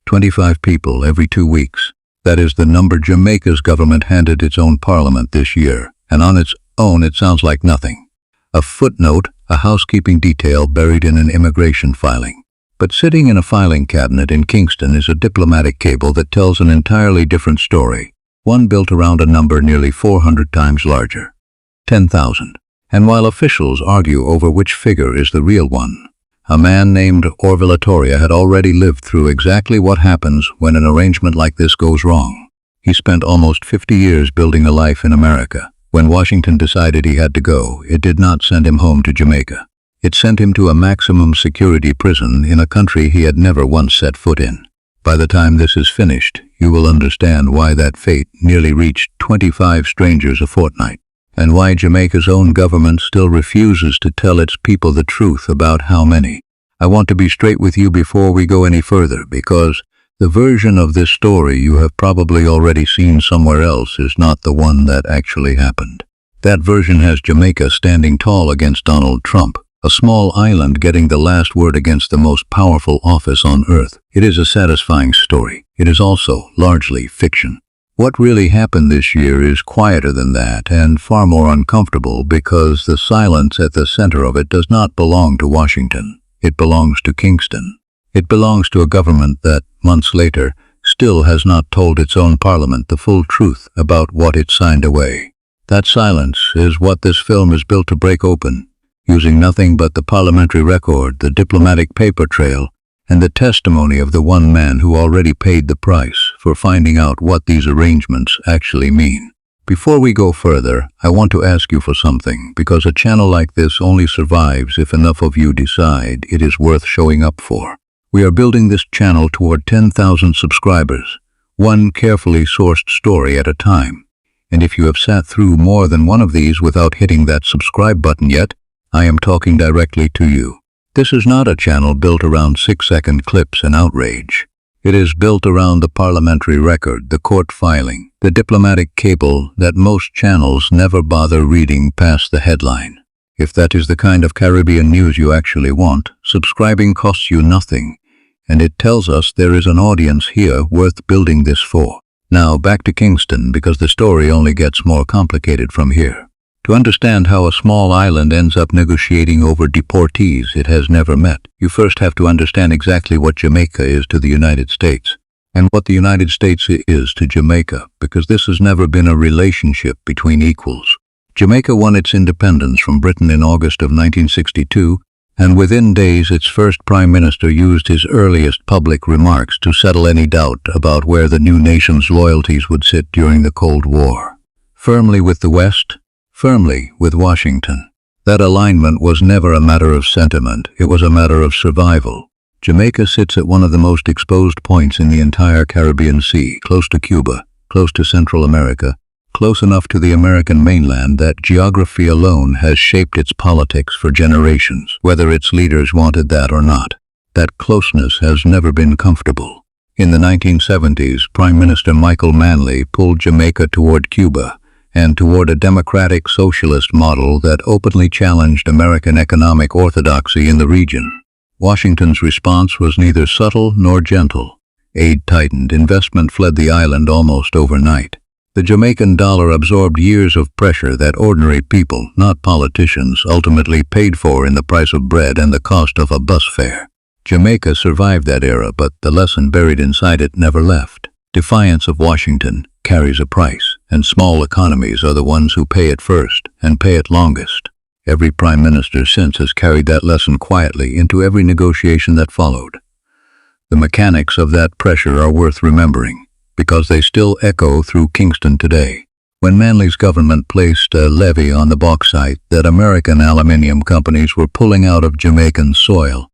25 people every 2 weeks. That is the number Jamaica's government handed its own parliament this year, and on its own it sounds like nothing. A footnote, a housekeeping detail buried in an immigration filing. But sitting in a filing cabinet in Kingston is a diplomatic cable that tells an entirely different story, one built around a number nearly 400 times larger. 10,000. And while officials argue over which figure is the real one, a man named Orville Atoria had already lived through exactly what happens when an arrangement like this goes wrong. He spent almost 50 years building a life in America. When Washington decided he had to go, it did not send him home to Jamaica. It sent him to a maximum security prison in a country he had never once set foot in. By the time this is finished, you will understand why that fate nearly reached 25 strangers a fortnight, and why Jamaica's own government still refuses to tell its people the truth about how many. I want to be straight with you before we go any further, because the version of this story you have probably already seen somewhere else is not the one that actually happened. That version has Jamaica standing tall against Donald Trump, a small island getting the last word against the most powerful office on earth. It is a satisfying story. It is also largely fiction. What really happened this year is quieter than that and far more uncomfortable, because the silence at the center of it does not belong to Washington. It belongs to Kingston. It belongs to a government that, months later, still has not told its own parliament the full truth about what it signed away. That silence is what this film is built to break open, using nothing but the parliamentary record, the diplomatic paper trail, and the testimony of the one man who already paid the price for finding out what these arrangements actually mean. Before we go further, I want to ask you for something, because a channel like this only survives if enough of you decide it is worth showing up for. We are building this channel toward 10,000 subscribers, one carefully sourced story at a time. And if you have sat through more than one of these without hitting that subscribe button yet, I am talking directly to you. This is not a channel built around 6-second clips and outrage. It is built around the parliamentary record, the court filing, the diplomatic cable that most channels never bother reading past the headline. If that is the kind of Caribbean news you actually want, subscribing costs you nothing, and it tells us there is an audience here worth building this for. Now back to Kingston, because the story only gets more complicated from here. To understand how a small island ends up negotiating over deportees it has never met, you first have to understand exactly what Jamaica is to the United States, and what the United States is to Jamaica, because this has never been a relationship between equals. Jamaica won its independence from Britain in August of 1962, and within days its first prime minister used his earliest public remarks to settle any doubt about where the new nation's loyalties would sit during the Cold War. Firmly with the West, firmly with Washington. That alignment was never a matter of sentiment, it was a matter of survival. Jamaica sits at one of the most exposed points in the entire Caribbean Sea, close to Cuba, close to Central America, close enough to the American mainland that geography alone has shaped its politics for generations, whether its leaders wanted that or not. That closeness has never been comfortable. In the 1970s, Prime Minister Michael Manley pulled Jamaica toward Cuba, and toward a democratic socialist model that openly challenged American economic orthodoxy in the region. Washington's response was neither subtle nor gentle. Aid tightened, investment fled the island almost overnight. The Jamaican dollar absorbed years of pressure that ordinary people, not politicians, ultimately paid for in the price of bread and the cost of a bus fare. Jamaica survived that era, but the lesson buried inside it never left. Defiance of Washington carries a price, and small economies are the ones who pay it first and pay it longest. Every prime minister since has carried that lesson quietly into every negotiation that followed. The mechanics of that pressure are worth remembering, because they still echo through Kingston today. When Manley's government placed a levy on the bauxite that American aluminium companies were pulling out of Jamaican soil,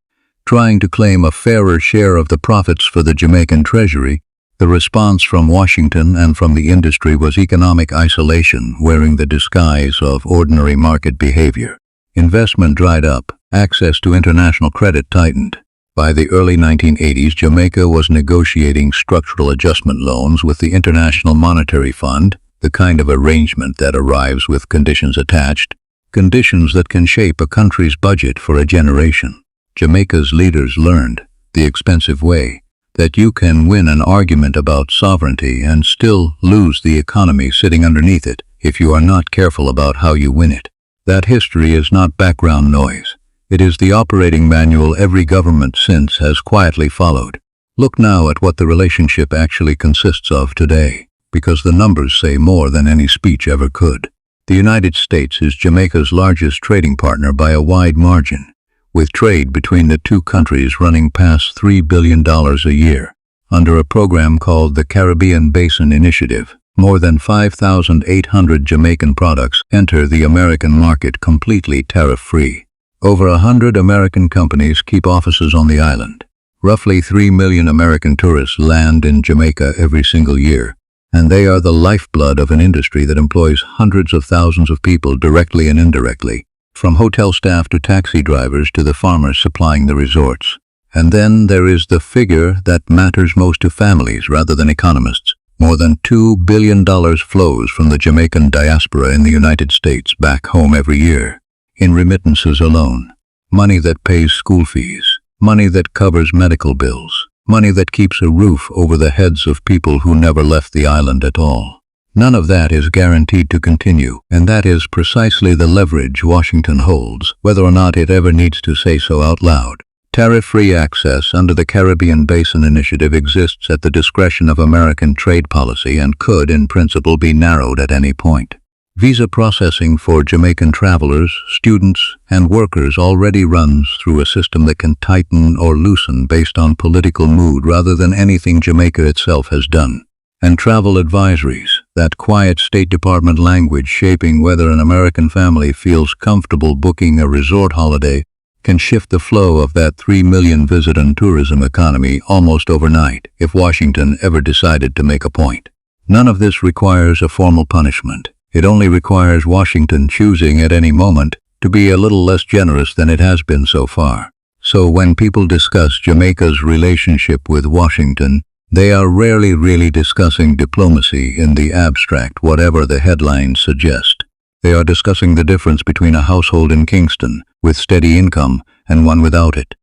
trying to claim a fairer share of the profits for the Jamaican treasury, the response from Washington and from the industry was economic isolation wearing the disguise of ordinary market behavior. Investment dried up, access to international credit tightened. By the early 1980s, Jamaica was negotiating structural adjustment loans with the International Monetary Fund, the kind of arrangement that arrives with conditions attached, conditions that can shape a country's budget for a generation. Jamaica's leaders learned the expensive way, that you can win an argument about sovereignty and still lose the economy sitting underneath it if you are not careful about how you win it. That history is not background noise. It is the operating manual every government since has quietly followed. Look now at what the relationship actually consists of today, because the numbers say more than any speech ever could. The United States is Jamaica's largest trading partner by a wide margin, with trade between the two countries running past $3 billion a year. Under a program called the Caribbean Basin Initiative, more than 5,800 Jamaican products enter the American market completely tariff-free. Over 100 American companies keep offices on the island. Roughly 3 million American tourists land in Jamaica every single year, and they are the lifeblood of an industry that employs hundreds of thousands of people directly and indirectly, from hotel staff to taxi drivers to the farmers supplying the resorts. And then there is the figure that matters most to families rather than economists. More than $2 billion flows from the Jamaican diaspora in the United States back home every year, in remittances alone. Money that pays school fees, money that covers medical bills, money that keeps a roof over the heads of people who never left the island at all. None of that is guaranteed to continue, and that is precisely the leverage Washington holds, whether or not it ever needs to say so out loud. Tariff-free access under the Caribbean Basin Initiative exists at the discretion of American trade policy and could, in principle, be narrowed at any point. Visa processing for Jamaican travelers, students, and workers already runs through a system that can tighten or loosen based on political mood rather than anything Jamaica itself has done. And travel advisories, that quiet State Department language shaping whether an American family feels comfortable booking a resort holiday, can shift the flow of that 3 million visit and tourism economy almost overnight if Washington ever decided to make a point. None of this requires a formal punishment. It only requires Washington choosing at any moment to be a little less generous than it has been so far. So when people discuss Jamaica's relationship with Washington, they are rarely really discussing diplomacy in the abstract, whatever the headlines suggest. They are discussing the difference between a household in Kingston with steady income and one without it.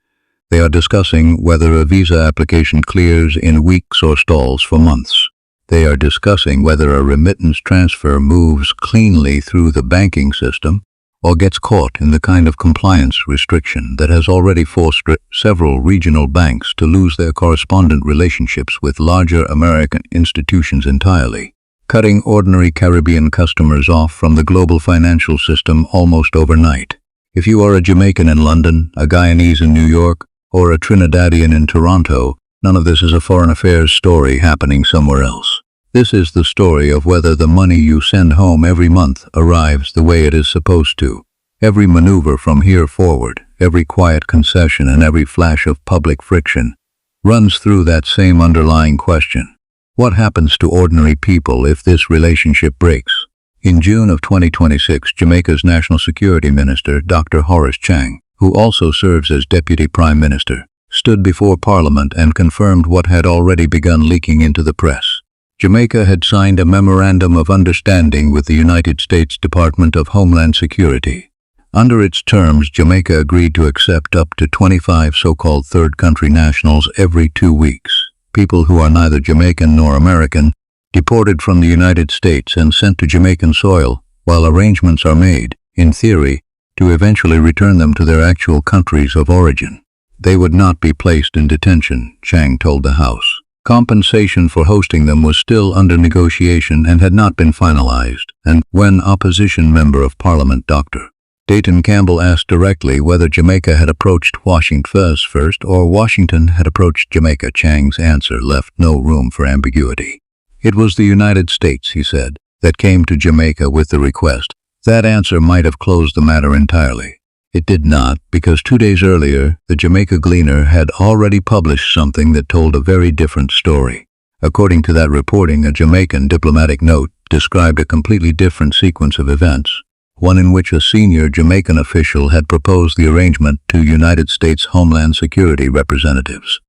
They are discussing whether a visa application clears in weeks or stalls for months. They are discussing whether a remittance transfer moves cleanly through the banking system or gets caught in the kind of compliance restriction that has already forced several regional banks to lose their correspondent relationships with larger American institutions entirely, cutting ordinary Caribbean customers off from the global financial system almost overnight. If you are a Jamaican in London, a Guyanese in New York, or a Trinidadian in Toronto, none of this is a foreign affairs story happening somewhere else. This is the story of whether the money you send home every month arrives the way it is supposed to. Every maneuver from here forward, every quiet concession and every flash of public friction runs through that same underlying question. What happens to ordinary people if this relationship breaks? In June of 2026, Jamaica's National Security Minister, Dr. Horace Chang, who also serves as Deputy Prime Minister, stood before Parliament and confirmed what had already begun leaking into the press. Jamaica had signed a memorandum of understanding with the United States Department of Homeland Security. Under its terms, Jamaica agreed to accept up to 25 so-called third-country nationals every 2 weeks, people who are neither Jamaican nor American, deported from the United States and sent to Jamaican soil, while arrangements are made, in theory, to eventually return them to their actual countries of origin. They would not be placed in detention, Chang told the House. Compensation for hosting them was still under negotiation and had not been finalized, and when opposition member of Parliament Dr. Dayton Campbell asked directly whether Jamaica had approached Washington first or Washington had approached Jamaica, Chang's answer left no room for ambiguity. It was the United States, he said, that came to Jamaica with the request. That answer might have closed the matter entirely. It did not, because 2 days earlier, the Jamaica Gleaner had already published something that told a very different story. According to that reporting, a Jamaican diplomatic note described a completely different sequence of events, one in which a senior Jamaican official had proposed the arrangement to United States Homeland Security representatives,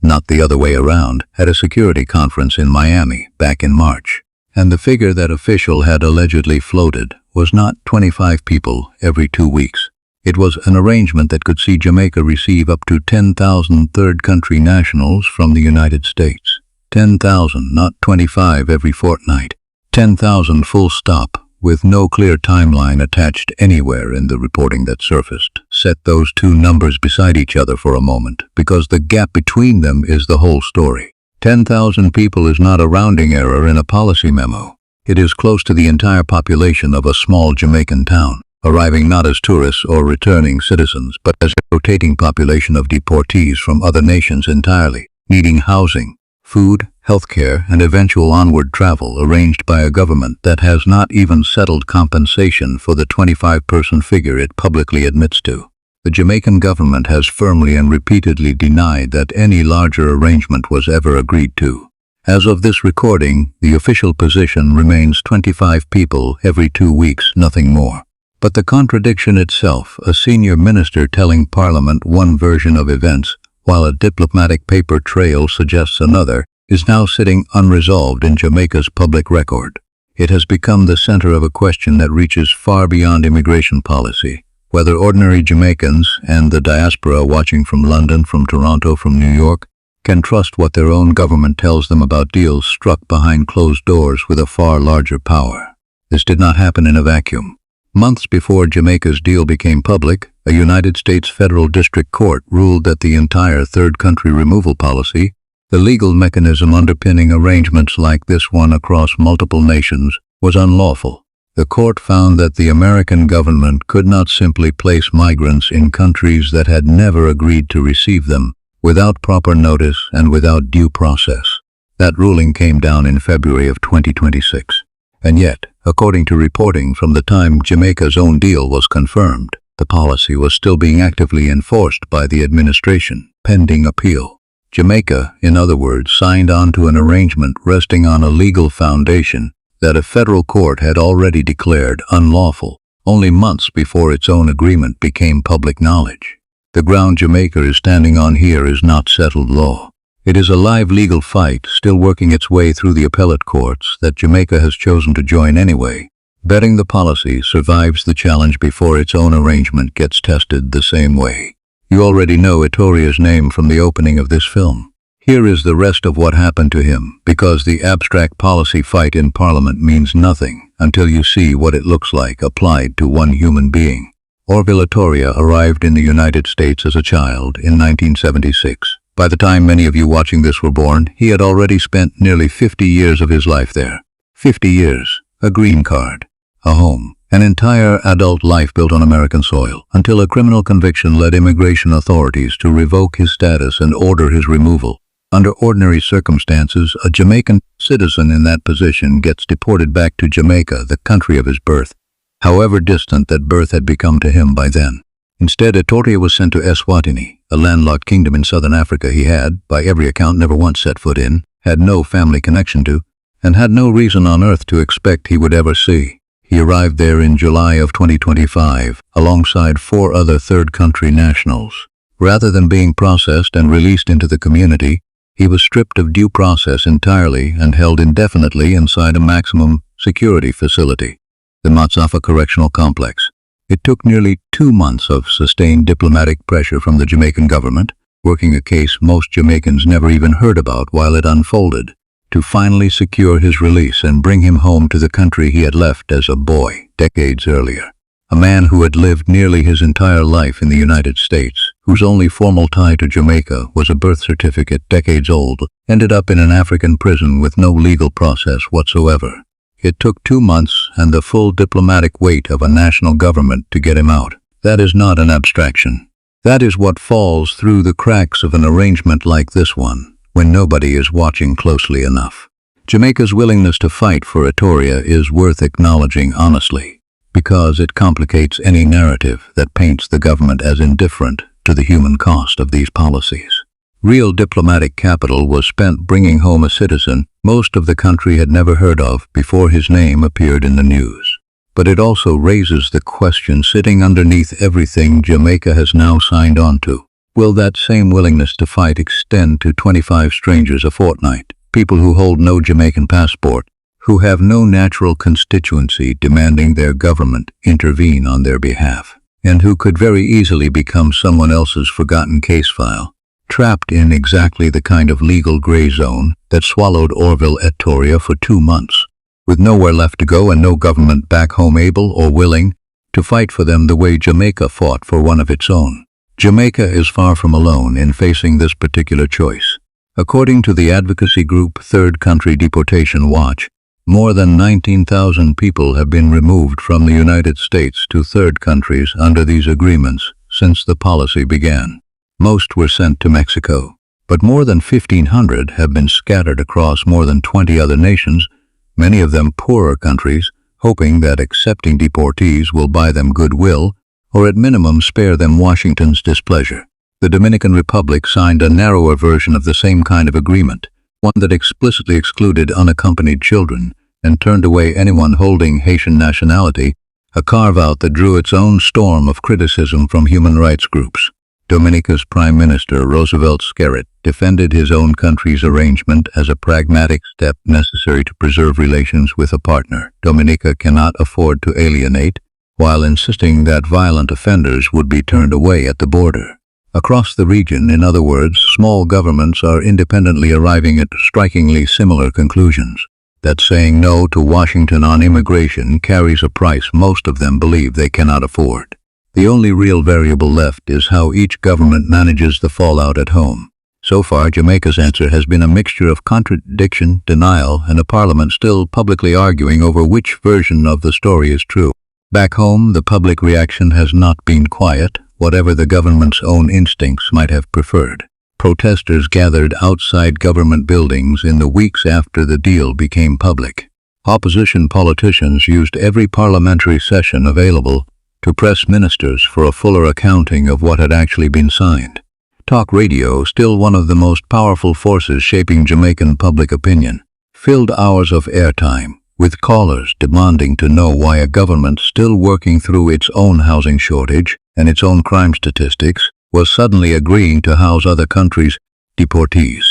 not the other way around, at a security conference in Miami back in March. And the figure that official had allegedly floated was not 25 people every 2 weeks, It was an arrangement that could see Jamaica receive up to 10,000 third country nationals from the United States. 10,000, not 25 every fortnight. 10,000 full stop, with no clear timeline attached anywhere in the reporting that surfaced. Set those two numbers beside each other for a moment, because the gap between them is the whole story. 10,000 people is not a rounding error in a policy memo. It is close to the entire population of a small Jamaican town, arriving not as tourists or returning citizens, but as a rotating population of deportees from other nations entirely, needing housing, food, healthcare, and eventual onward travel arranged by a government that has not even settled compensation for the 25-person figure it publicly admits to. The Jamaican government has firmly and repeatedly denied that any larger arrangement was ever agreed to. As of this recording, the official position remains 25 people every 2 weeks, nothing more. But the contradiction itself, a senior minister telling Parliament one version of events, while a diplomatic paper trail suggests another, is now sitting unresolved in Jamaica's public record. It has become the center of a question that reaches far beyond immigration policy. Whether ordinary Jamaicans and the diaspora watching from London, from Toronto, from New York, can trust what their own government tells them about deals struck behind closed doors with a far larger power. This did not happen in a vacuum. Months before Jamaica's deal became public, a United States federal district court ruled that the entire third country removal policy, the legal mechanism underpinning arrangements like this one across multiple nations, was unlawful. The court found that the American government could not simply place migrants in countries that had never agreed to receive them, without proper notice and without due process. That ruling came down in February of 2026. And yet, according to reporting from the time Jamaica's own deal was confirmed, the policy was still being actively enforced by the administration, pending appeal. Jamaica, in other words, signed on to an arrangement resting on a legal foundation that a federal court had already declared unlawful, only months before its own agreement became public knowledge. The ground Jamaica is standing on here is not settled law. It is a live legal fight, still working its way through the appellate courts, that Jamaica has chosen to join anyway. Betting the policy survives the challenge before its own arrangement gets tested the same way. You already know Etoria's name from the opening of this film. Here is the rest of what happened to him, because the abstract policy fight in Parliament means nothing until you see what it looks like applied to one human being. Orville Etoria arrived in the United States as a child in 1976. By the time many of you watching this were born, he had already spent nearly 50 years of his life there. 50 years, a green card, a home, an entire adult life built on American soil, until a criminal conviction led immigration authorities to revoke his status and order his removal. Under ordinary circumstances, a Jamaican citizen in that position gets deported back to Jamaica, the country of his birth, however distant that birth had become to him by then. Instead, Etoria was sent to Eswatini, a landlocked kingdom in southern Africa he had, by every account, never once set foot in, had no family connection to, and had no reason on earth to expect he would ever see. He arrived there in July of 2025, alongside 4 other third country nationals. Rather than being processed and released into the community, he was stripped of due process entirely and held indefinitely inside a maximum security facility, the Matsafa Correctional Complex. It took nearly 2 months of sustained diplomatic pressure from the Jamaican government, working a case most Jamaicans never even heard about while it unfolded, to finally secure his release and bring him home to the country he had left as a boy decades earlier. A man who had lived nearly his entire life in the United States, whose only formal tie to Jamaica was a birth certificate decades old, ended up in an African prison with no legal process whatsoever. It took 2 months and the full diplomatic weight of a national government to get him out. That is not an abstraction. That is what falls through the cracks of an arrangement like this one, when nobody is watching closely enough. Jamaica's willingness to fight for Etoria is worth acknowledging honestly, because it complicates any narrative that paints the government as indifferent to the human cost of these policies. Real diplomatic capital was spent bringing home a citizen most of the country had never heard of before his name appeared in the news. But it also raises the question sitting underneath everything Jamaica has now signed on to. Will that same willingness to fight extend to 25 strangers a fortnight, people who hold no Jamaican passport, who have no natural constituency demanding their government intervene on their behalf? and who could very easily become someone else's forgotten case file, trapped in exactly the kind of legal gray zone that swallowed Orville et Toria for 2 months, with nowhere left to go and no government back home able or willing to fight for them the way Jamaica fought for one of its own. Jamaica is far from alone in facing this particular choice. According to the advocacy group Third Country Deportation Watch, more than 19,000 people have been removed from the United States to third countries under these agreements since the policy began. Most were sent to Mexico, but more than 1,500 have been scattered across more than 20 other nations, many of them poorer countries, hoping that accepting deportees will buy them goodwill or at minimum spare them Washington's displeasure. The Dominican Republic signed a narrower version of the same kind of agreement, one that explicitly excluded unaccompanied children and turned away anyone holding Haitian nationality, a carve-out that drew its own storm of criticism from human rights groups. Dominica's Prime Minister Roosevelt Skerrit defended his own country's arrangement as a pragmatic step necessary to preserve relations with a partner Dominica cannot afford to alienate, while insisting that violent offenders would be turned away at the border. Across the region, in other words, small governments are independently arriving at strikingly similar conclusions. That saying no to Washington on immigration carries a price most of them believe they cannot afford. The only real variable left is how each government manages the fallout at home. So far, Jamaica's answer has been a mixture of contradiction, denial, and a parliament still publicly arguing over which version of the story is true. Back home, the public reaction has not been quiet, whatever the government's own instincts might have preferred. Protesters gathered outside government buildings in the weeks after the deal became public. Opposition politicians used every parliamentary session available to press ministers for a fuller accounting of what had actually been signed. Talk radio, still one of the most powerful forces shaping Jamaican public opinion, filled hours of airtime with callers demanding to know why a government still working through its own housing shortage and its own crime statistics was suddenly agreeing to house other countries' deportees.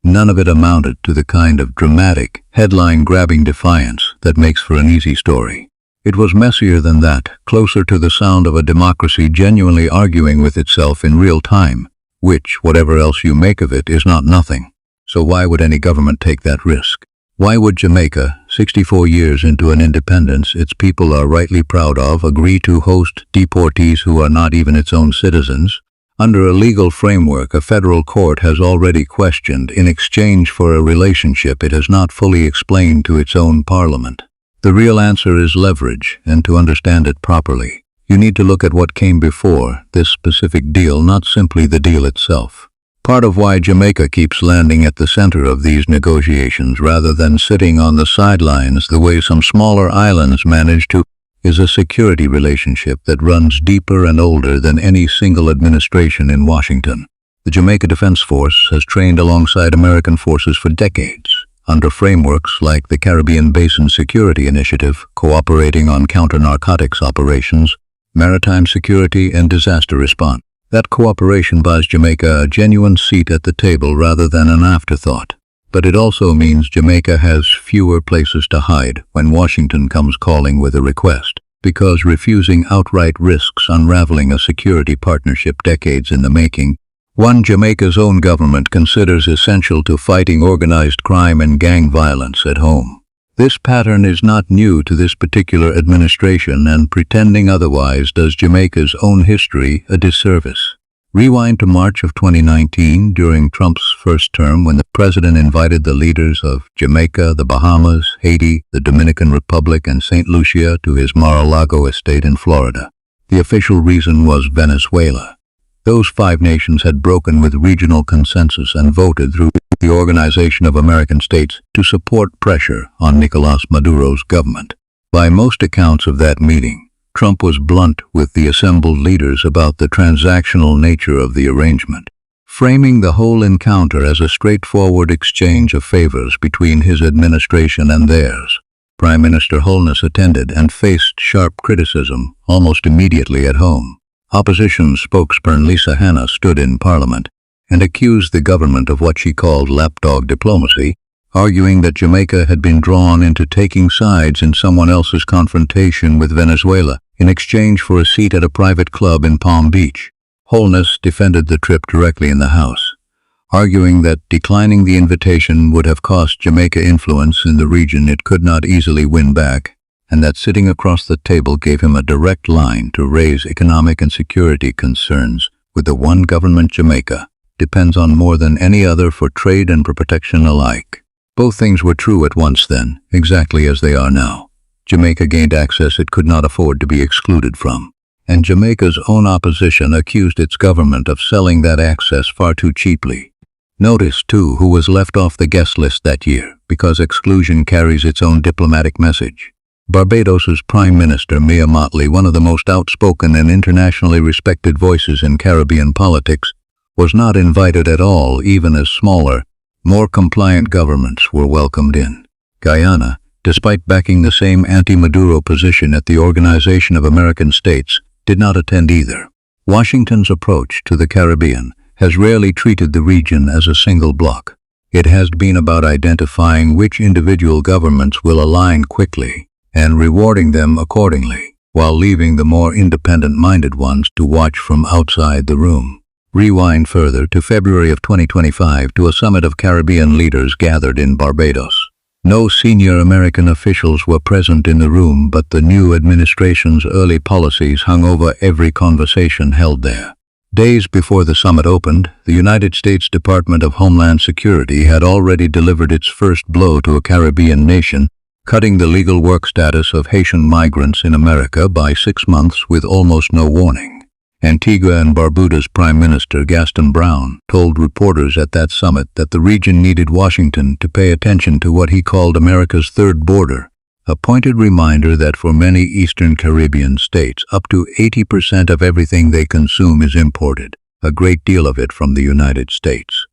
None of it amounted to the kind of dramatic, headline-grabbing defiance that makes for an easy story. It was messier than that, closer to the sound of a democracy genuinely arguing with itself in real time, which, whatever else you make of it, is not nothing. So why would any government take that risk? Why would Jamaica, 64 years into an independence its people are rightly proud of, agree to host deportees who are not even its own citizens? Under a legal framework a federal court has already questioned in exchange for a relationship it has not fully explained to its own parliament. The real answer is leverage, and to understand it properly, you need to look at what came before this specific deal, not simply the deal itself. Part of why Jamaica keeps landing at the center of these negotiations rather than sitting on the sidelines the way some smaller islands manage to is a security relationship that runs deeper and older than any single administration in Washington. The Jamaica Defense Force has trained alongside American forces for decades, under frameworks like the Caribbean Basin Security Initiative, cooperating on counter-narcotics operations, maritime security, and disaster response. That cooperation buys Jamaica a genuine seat at the table rather than an afterthought. But it also means Jamaica has fewer places to hide when Washington comes calling with a request, because refusing outright risks unraveling a security partnership decades in the making, one Jamaica's own government considers essential to fighting organized crime and gang violence at home. This pattern is not new to this particular administration, and pretending otherwise does Jamaica's own history a disservice. Rewind to March of 2019, during Trump's first term, when the president invited the leaders of Jamaica, the Bahamas, Haiti, the Dominican Republic, and St. Lucia to his Mar-a-Lago estate in Florida. The official reason was Venezuela. Those 5 nations had broken with regional consensus and voted through the Organization of American States to support pressure on Nicolás Maduro's government. By most accounts of that meeting, Trump was blunt with the assembled leaders about the transactional nature of the arrangement, framing the whole encounter as a straightforward exchange of favors between his administration and theirs. Prime Minister Holness attended and faced sharp criticism almost immediately at home. Opposition spokesperson Lisa Hanna stood in Parliament and accused the government of what she called lapdog diplomacy, arguing that Jamaica had been drawn into taking sides in someone else's confrontation with Venezuela in exchange for a seat at a private club in Palm Beach. Holness defended the trip directly in the House, arguing that declining the invitation would have cost Jamaica influence in the region it could not easily win back, and that sitting across the table gave him a direct line to raise economic and security concerns with the one government Jamaica depends on more than any other for trade and for protection alike. Both things were true at once then, exactly as they are now. Jamaica gained access it could not afford to be excluded from, and Jamaica's own opposition accused its government of selling that access far too cheaply. Notice, too, who was left off the guest list that year, because exclusion carries its own diplomatic message. Barbados's Prime Minister Mia Mottley, one of the most outspoken and internationally respected voices in Caribbean politics, was not invited at all, even as smaller, more compliant governments were welcomed in. Guyana, despite backing the same anti-Maduro position at the Organization of American States, did not attend either. Washington's approach to the Caribbean has rarely treated the region as a single bloc. It has been about identifying which individual governments will align quickly and rewarding them accordingly, while leaving the more independent-minded ones to watch from outside the room. Rewind further to February of 2025 to a summit of Caribbean leaders gathered in Barbados. No senior American officials were present in the room, but the new administration's early policies hung over every conversation held there. Days before the summit opened, the United States Department of Homeland Security had already delivered its first blow to a Caribbean nation, cutting the legal work status of Haitian migrants in America by 6 months with almost no warning. Antigua and Barbuda's Prime Minister Gaston Brown told reporters at that summit that the region needed Washington to pay attention to what he called America's third border, a pointed reminder that for many Eastern Caribbean states, up to 80% of everything they consume is imported, a great deal of it from the United States.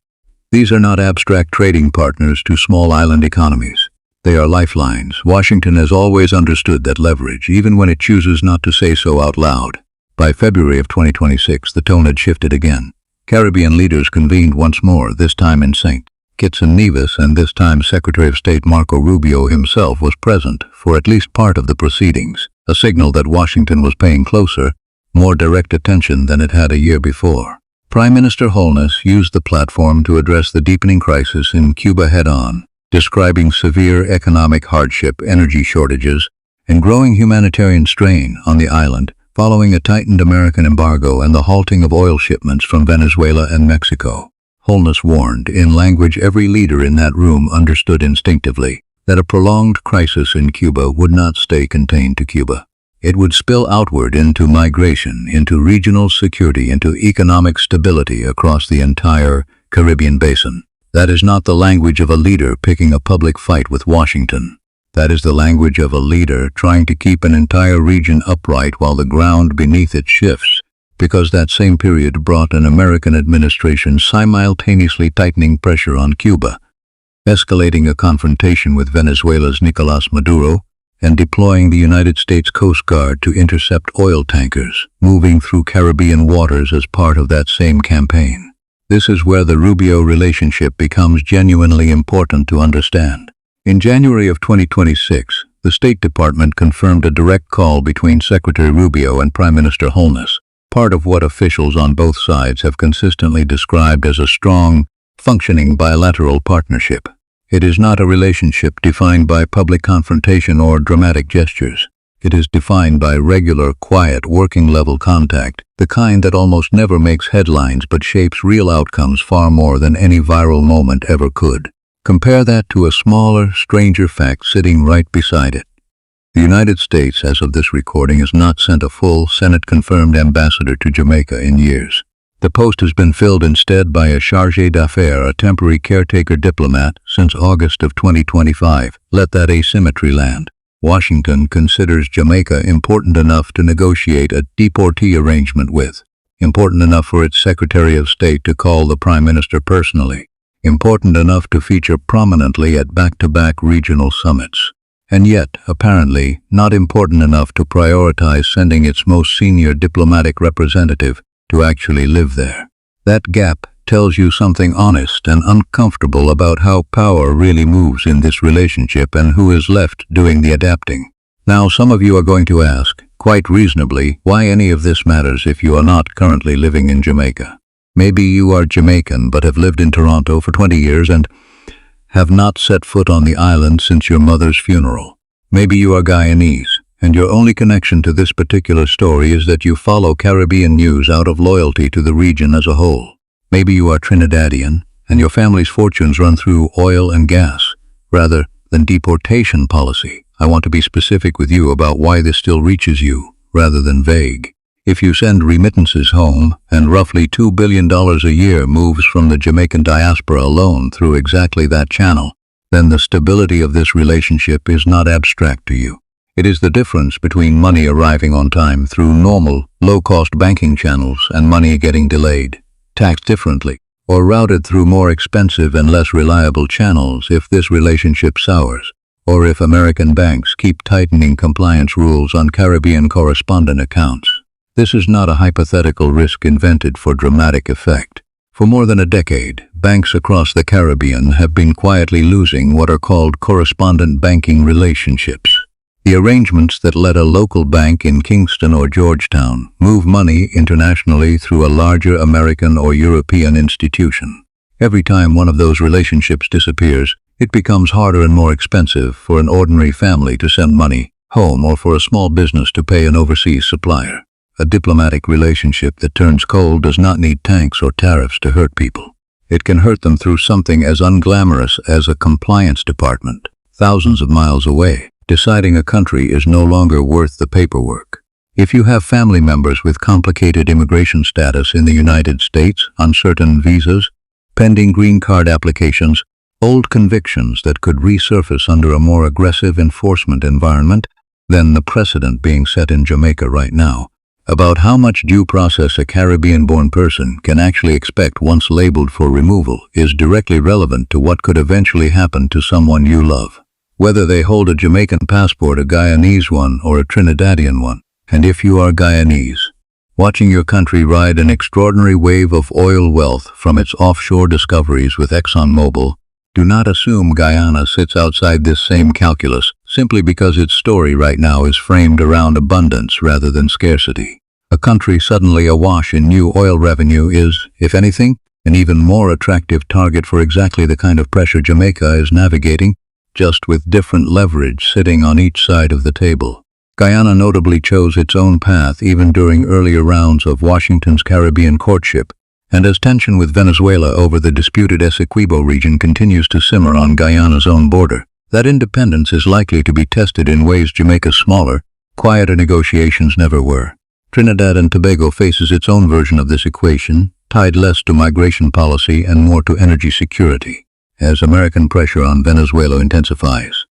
These are not abstract trading partners to small island economies. They are lifelines. Washington has always understood that leverage, even when it chooses not to say so out loud. By February of 2026, the tone had shifted again. Caribbean leaders convened once more, this time in St. Kitts and Nevis, and this time Secretary of State Marco Rubio himself was present for at least part of the proceedings, a signal that Washington was paying closer, more direct attention than it had a year before. Prime Minister Holness used the platform to address the deepening crisis in Cuba head-on, describing severe economic hardship, energy shortages, and growing humanitarian strain on the island, following a tightened American embargo and the halting of oil shipments from Venezuela and Mexico. Holness warned, in language every leader in that room understood instinctively, that a prolonged crisis in Cuba would not stay contained to Cuba. It would spill outward into migration, into regional security, into economic stability across the entire Caribbean basin. That is not the language of a leader picking a public fight with Washington. That is the language of a leader trying to keep an entire region upright while the ground beneath it shifts, because that same period brought an American administration simultaneously tightening pressure on Cuba, escalating a confrontation with Venezuela's Nicolás Maduro, and deploying the United States Coast Guard to intercept oil tankers moving through Caribbean waters as part of that same campaign. This is where the Rubio relationship becomes genuinely important to understand. In January of 2026, the State Department confirmed a direct call between Secretary Rubio and Prime Minister Holness, part of what officials on both sides have consistently described as a strong, functioning bilateral partnership. It is not a relationship defined by public confrontation or dramatic gestures. It is defined by regular, quiet, working-level contact, the kind that almost never makes headlines but shapes real outcomes far more than any viral moment ever could. Compare that to a smaller, stranger fact sitting right beside it. The United States, as of this recording, has not sent a full, Senate-confirmed ambassador to Jamaica in years. The post has been filled instead by a chargé d'affaires, a temporary caretaker diplomat, since August of 2025. Let that asymmetry land. Washington considers Jamaica important enough to negotiate a deportee arrangement with, important enough for its Secretary of State to call the Prime Minister personally, important enough to feature prominently at back-to-back regional summits, and yet, apparently, not important enough to prioritize sending its most senior diplomatic representative to actually live there. That gap tells you something honest and uncomfortable about how power really moves in this relationship and who is left doing the adapting. Now, some of you are going to ask, Quite reasonably, why any of this matters if you are not currently living in Jamaica. Maybe you are Jamaican but have lived in Toronto for 20 years and have not set foot on the island since your mother's funeral. Maybe you are Guyanese, and your only connection to this particular story is that you follow Caribbean news out of loyalty to the region as a whole. Maybe you are Trinidadian, and your family's fortunes run through oil and gas, rather than deportation policy. I want to be specific with you about why this still reaches you, rather than vague. If you send remittances home, and roughly $2 billion a year moves from the Jamaican diaspora alone through exactly that channel, then the stability of this relationship is not abstract to you. It is the difference between money arriving on time through normal, low-cost banking channels and money getting delayed, taxed differently, or routed through more expensive and less reliable channels if this relationship sours, or if American banks keep tightening compliance rules on Caribbean correspondent accounts. This is not a hypothetical risk invented for dramatic effect. For more than a decade, banks across the Caribbean have been quietly losing what are called correspondent banking relationships. The arrangements that let a local bank in Kingston or Georgetown move money internationally through a larger American or European institution. Every time one of those relationships disappears, it becomes harder and more expensive for an ordinary family to send money home or for a small business to pay an overseas supplier. A diplomatic relationship that turns cold does not need tanks or tariffs to hurt people. It can hurt them through something as unglamorous as a compliance department, thousands of miles away, deciding a country is no longer worth the paperwork. If you have family members with complicated immigration status in the United States, uncertain visas, pending green card applications, old convictions that could resurface under a more aggressive enforcement environment than the precedent being set in Jamaica right now, about how much due process a Caribbean-born person can actually expect once labeled for removal is directly relevant to what could eventually happen to someone you love. Whether they hold a Jamaican passport, a Guyanese one, or a Trinidadian one. And if you are Guyanese, watching your country ride an extraordinary wave of oil wealth from its offshore discoveries with ExxonMobil, do not assume Guyana sits outside this same calculus simply because its story right now is framed around abundance rather than scarcity. A country suddenly awash in new oil revenue is, if anything, an even more attractive target for exactly the kind of pressure Jamaica is navigating, just with different leverage sitting on each side of the table. Guyana notably chose its own path even during earlier rounds of Washington's Caribbean courtship, and as tension with Venezuela over the disputed Essequibo region continues to simmer on Guyana's own border, that independence is likely to be tested in ways Jamaica's smaller, quieter negotiations never were. Trinidad and Tobago faces its own version of this equation, tied less to migration policy and more to energy security, as American pressure on Venezuela intensifies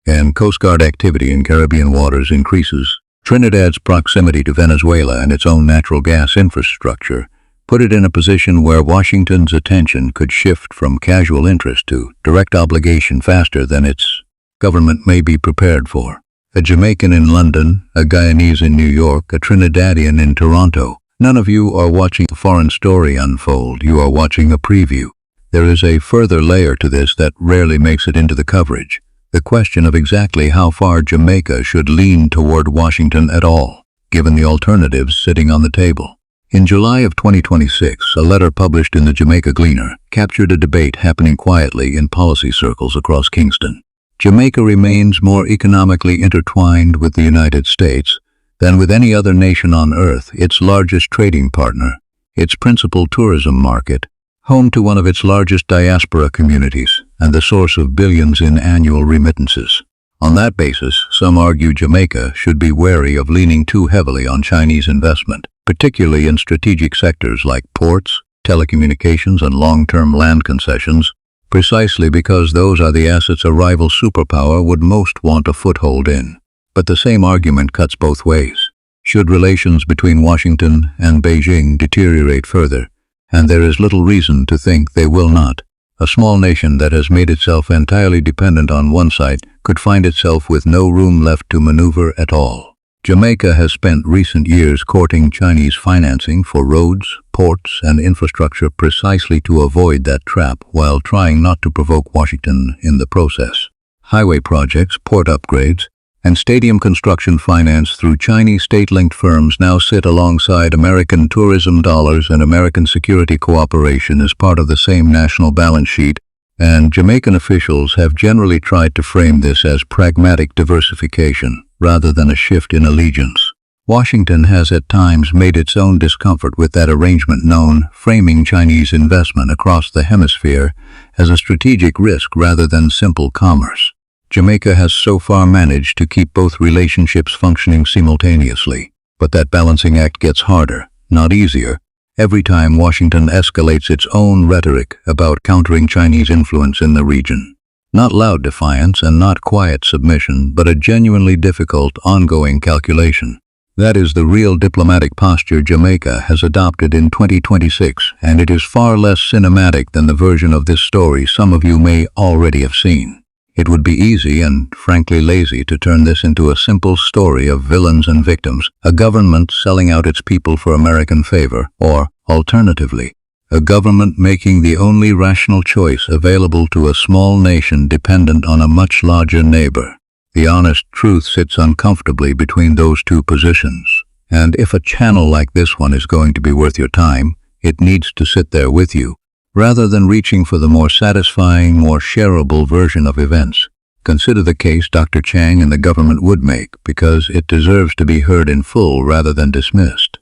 and Coast Guard activity in Caribbean waters increases. Trinidad's proximity to Venezuela and its own natural gas infrastructure put it in a position where Washington's attention could shift from casual interest to direct obligation faster than its government may be prepared for. A Jamaican in London, a Guyanese in New York, a Trinidadian in Toronto. None of you are watching a foreign story unfold, you are watching a preview. There is a further layer to this that rarely makes it into the coverage. The question of exactly how far Jamaica should lean toward Washington at all, given the alternatives sitting on the table. In July of 2026, a letter published in the Jamaica Gleaner captured a debate happening quietly in policy circles across Kingston. Jamaica remains more economically intertwined with the United States than with any other nation on earth, its largest trading partner, its principal tourism market, home to one of its largest diaspora communities, and the source of billions in annual remittances. On that basis, some argue Jamaica should be wary of leaning too heavily on Chinese investment, particularly in strategic sectors like ports, telecommunications, and long-term land concessions, precisely because those are the assets a rival superpower would most want a foothold in. But the same argument cuts both ways. Should relations between Washington and Beijing deteriorate further, and there is little reason to think they will not, a small nation that has made itself entirely dependent on one side could find itself with no room left to maneuver at all. Jamaica has spent recent years courting Chinese financing for roads, ports, and infrastructure precisely to avoid that trap while trying not to provoke Washington in the process. Highway projects, port upgrades, and stadium construction finance through Chinese state-linked firms now sit alongside American tourism dollars and American security cooperation as part of the same national balance sheet, and Jamaican officials have generally tried to frame this as pragmatic diversification rather than a shift in allegiance. Washington has at times made its own discomfort with that arrangement known, framing Chinese investment across the hemisphere as a strategic risk rather than simple commerce. Jamaica has so far managed to keep both relationships functioning simultaneously, but that balancing act gets harder, not easier, every time Washington escalates its own rhetoric about countering Chinese influence in the region. Not loud defiance and not quiet submission, but a genuinely difficult, ongoing calculation. That is the real diplomatic posture Jamaica has adopted in 2026, and it is far less cinematic than the version of this story some of you may already have seen. It would be easy and, frankly, lazy to turn this into a simple story of villains and victims, a government selling out its people for American favor, or, alternatively, a government making the only rational choice available to a small nation dependent on a much larger neighbor. The honest truth sits uncomfortably between those two positions, and if a channel like this one is going to be worth your time, it needs to sit there with you, rather than reaching for the more satisfying, more shareable version of events. Consider the case Dr. Chang and the government would make, because it deserves to be heard in full rather than dismissed.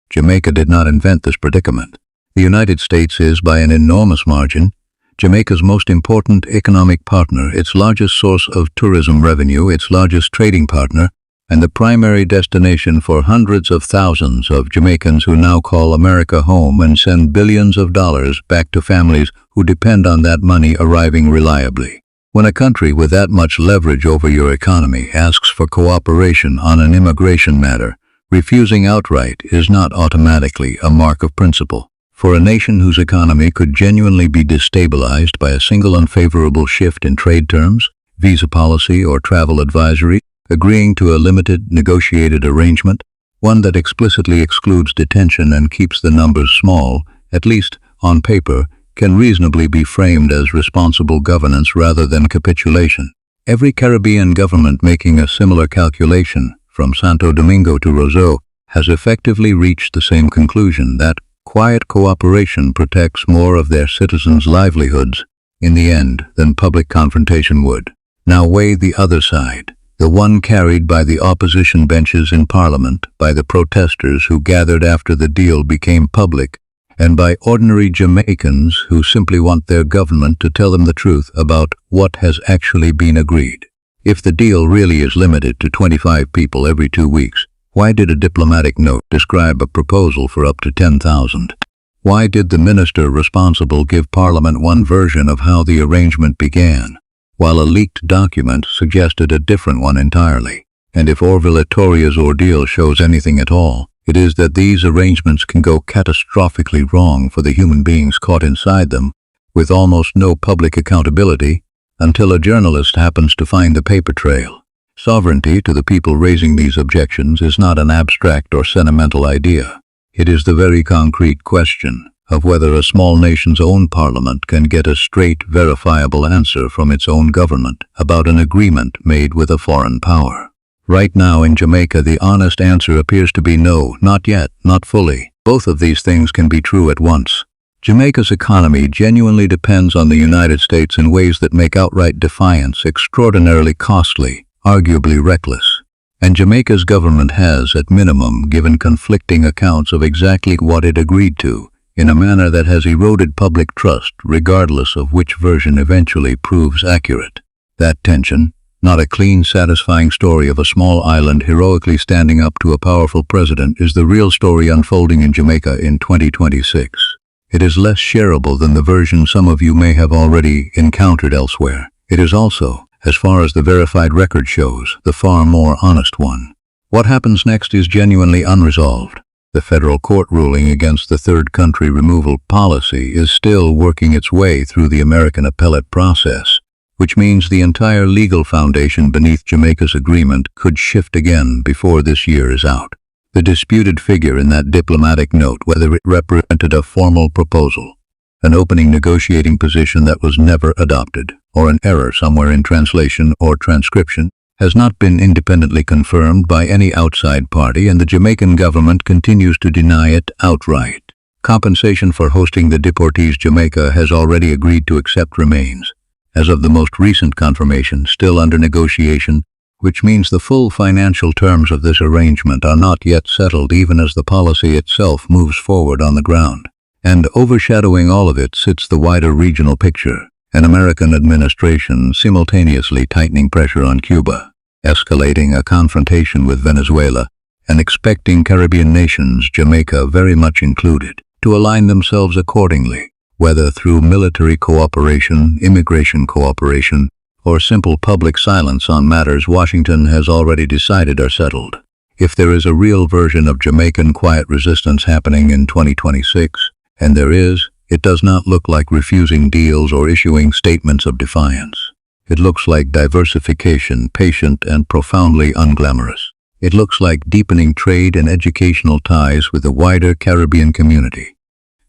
Jamaica did not invent this predicament. The United States is, by an enormous margin, Jamaica's most important economic partner, its largest source of tourism revenue, its largest trading partner, and the primary destination for hundreds of thousands of Jamaicans who now call America home and send billions of dollars back to families who depend on that money arriving reliably. When a country with that much leverage over your economy asks for cooperation on an immigration matter, refusing outright is not automatically a mark of principle. For a nation whose economy could genuinely be destabilized by a single unfavorable shift in trade terms, visa policy, or travel advisory, agreeing to a limited, negotiated arrangement, one that explicitly excludes detention and keeps the numbers small, at least on paper, can reasonably be framed as responsible governance rather than capitulation. Every Caribbean government making a similar calculation, from Santo Domingo to Roseau, has effectively reached the same conclusion that quiet cooperation protects more of their citizens' livelihoods in the end than public confrontation would. Now weigh the other side, the one carried by the opposition benches in Parliament, by the protesters who gathered after the deal became public, and by ordinary Jamaicans who simply want their government to tell them the truth about what has actually been agreed. If the deal really is limited to 25 people every 2 weeks, why did a diplomatic note describe a proposal for up to 10,000? Why did the minister responsible give Parliament one version of how the arrangement began, while a leaked document suggested a different one entirely? And if Orville Etoria's ordeal shows anything at all, it is that these arrangements can go catastrophically wrong for the human beings caught inside them, with almost no public accountability, until a journalist happens to find the paper trail. Sovereignty to the people raising these objections is not an abstract or sentimental idea. It is the very concrete question of whether a small nation's own parliament can get a straight, verifiable answer from its own government about an agreement made with a foreign power. Right now in Jamaica, the honest answer appears to be no, not yet, not fully. Both of these things can be true at once. Jamaica's economy genuinely depends on the United States in ways that make outright defiance extraordinarily costly, arguably reckless. And Jamaica's government has, at minimum, given conflicting accounts of exactly what it agreed to, in a manner that has eroded public trust, regardless of which version eventually proves accurate. That tension, not a clean, satisfying story of a small island heroically standing up to a powerful president, is the real story unfolding in Jamaica in 2026. It is less shareable than the version some of you may have already encountered elsewhere. It is also, as far as the verified record shows, the far more honest one. What happens next is genuinely unresolved. The federal court ruling against the third country removal policy is still working its way through the American appellate process, which means the entire legal foundation beneath Jamaica's agreement could shift again before this year is out. The disputed figure in that diplomatic note, whether it represented a formal proposal, an opening negotiating position that was never adopted, or an error somewhere in translation or transcription, has not been independently confirmed by any outside party, and the Jamaican government continues to deny it outright. Compensation for hosting the deportees. Jamaica has already agreed to accept remains, as of the most recent confirmation, still under negotiation, which means the full financial terms of this arrangement are not yet settled, even as the policy itself moves forward on the ground. And overshadowing all of it sits the wider regional picture, an American administration simultaneously tightening pressure on Cuba, escalating a confrontation with Venezuela, and expecting Caribbean nations, Jamaica very much included, to align themselves accordingly, whether through military cooperation, immigration cooperation, or simple public silence on matters Washington has already decided are settled. If there is a real version of Jamaican quiet resistance happening in 2026, and there is, it does not look like refusing deals or issuing statements of defiance. It looks like diversification, patient and profoundly unglamorous. It looks like deepening trade and educational ties with the wider Caribbean community,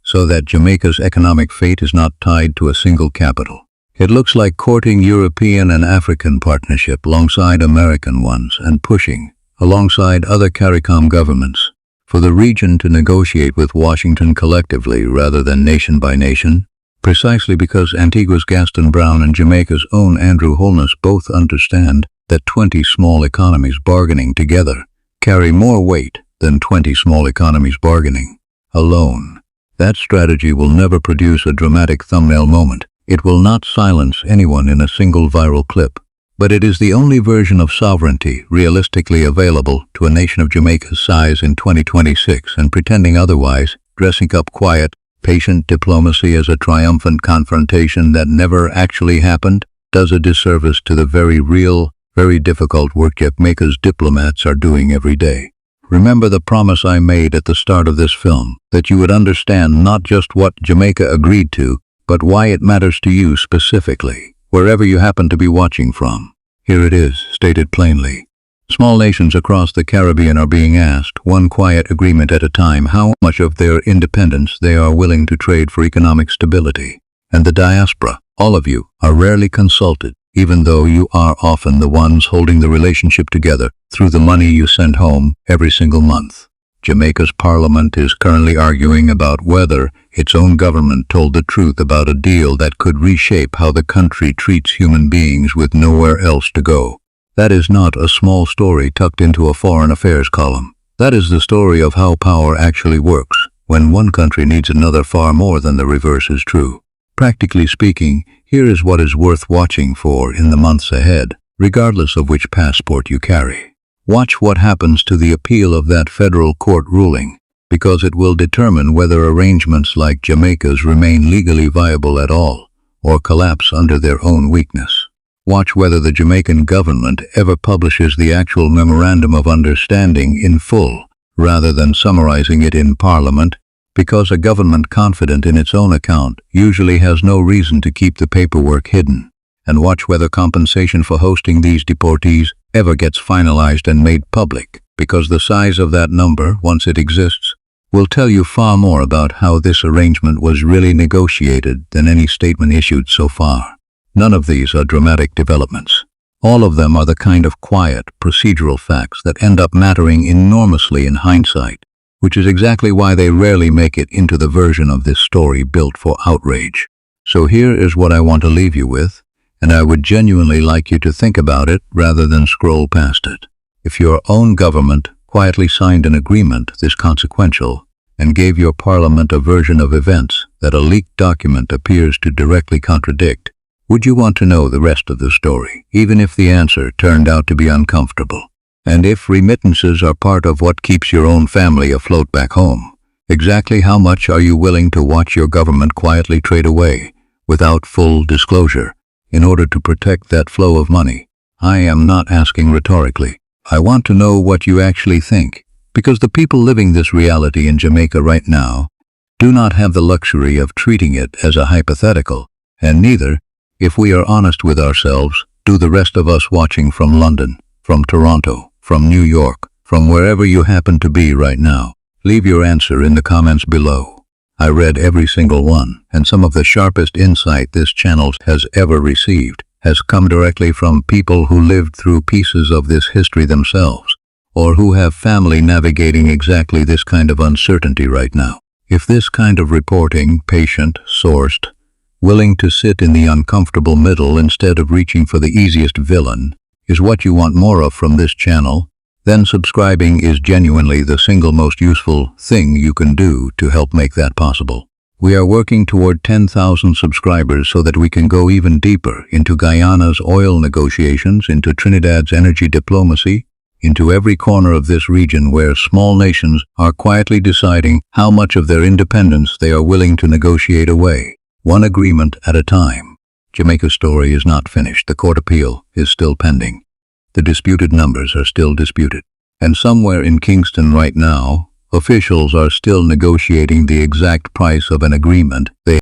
so that Jamaica's economic fate is not tied to a single capital. It looks like courting European and African partnership alongside American ones, and pushing, alongside other CARICOM governments, for the region to negotiate with Washington collectively rather than nation by nation, precisely because Antigua's Gaston Brown and Jamaica's own Andrew Holness both understand that 20 small economies bargaining together carry more weight than 20 small economies bargaining alone. That strategy will never produce a dramatic thumbnail moment. It will not silence anyone in a single viral clip. But it is the only version of sovereignty realistically available to a nation of Jamaica's size in 2026, and pretending otherwise, dressing up quiet, patient diplomacy as a triumphant confrontation that never actually happened, does a disservice to the very real, very difficult work Jamaica's diplomats are doing every day. Remember the promise I made at the start of this film, that you would understand not just what Jamaica agreed to, but why it matters to you specifically, wherever you happen to be watching from. Here it is, stated plainly. Small nations across the Caribbean are being asked, one quiet agreement at a time, how much of their independence they are willing to trade for economic stability. And the diaspora, all of you, are rarely consulted, even though you are often the ones holding the relationship together through the money you send home every single month. Jamaica's parliament is currently arguing about whether its own government told the truth about a deal that could reshape how the country treats human beings with nowhere else to go. That is not a small story tucked into a foreign affairs column. That is the story of how power actually works, when one country needs another far more than the reverse is true. Practically speaking, here is what is worth watching for in the months ahead, regardless of which passport you carry. Watch what happens to the appeal of that federal court ruling, because it will determine whether arrangements like Jamaica's remain legally viable at all, or collapse under their own weakness. Watch whether the Jamaican government ever publishes the actual memorandum of understanding in full, rather than summarizing it in Parliament, because a government confident in its own account usually has no reason to keep the paperwork hidden. And watch whether compensation for hosting these deportees ever gets finalized and made public, because the size of that number, once it exists, will tell you far more about how this arrangement was really negotiated than any statement issued so far. None of these are dramatic developments. All of them are the kind of quiet, procedural facts that end up mattering enormously in hindsight, which is exactly why they rarely make it into the version of this story built for outrage. So here is what I want to leave you with, and I would genuinely like you to think about it rather than scroll past it. If your own government quietly signed an agreement this consequential and gave your parliament a version of events that a leaked document appears to directly contradict, would you want to know the rest of the story, even if the answer turned out to be uncomfortable? And if remittances are part of what keeps your own family afloat back home, exactly how much are you willing to watch your government quietly trade away, without full disclosure, in order to protect that flow of money? I am not asking rhetorically. I want to know what you actually think, because the people living this reality in Jamaica right now do not have the luxury of treating it as a hypothetical, and neither, if we are honest with ourselves, do the rest of us watching from London, from Toronto, from New York, from wherever you happen to be right now. Leave your answer in the comments below. I read every single one, and some of the sharpest insight this channel has ever received, has come directly from people who lived through pieces of this history themselves, or who have family navigating exactly this kind of uncertainty right now. If this kind of reporting, patient, sourced, willing to sit in the uncomfortable middle instead of reaching for the easiest villain, is what you want more of from this channel, then subscribing is genuinely the single most useful thing you can do to help make that possible. We are working toward 10,000 subscribers so that we can go even deeper into Guyana's oil negotiations, into Trinidad's energy diplomacy, into every corner of this region where small nations are quietly deciding how much of their independence they are willing to negotiate away, one agreement at a time. Jamaica's story is not finished. The court appeal is still pending. The disputed numbers are still disputed. And somewhere in Kingston right now, officials are still negotiating the exact price of an agreement they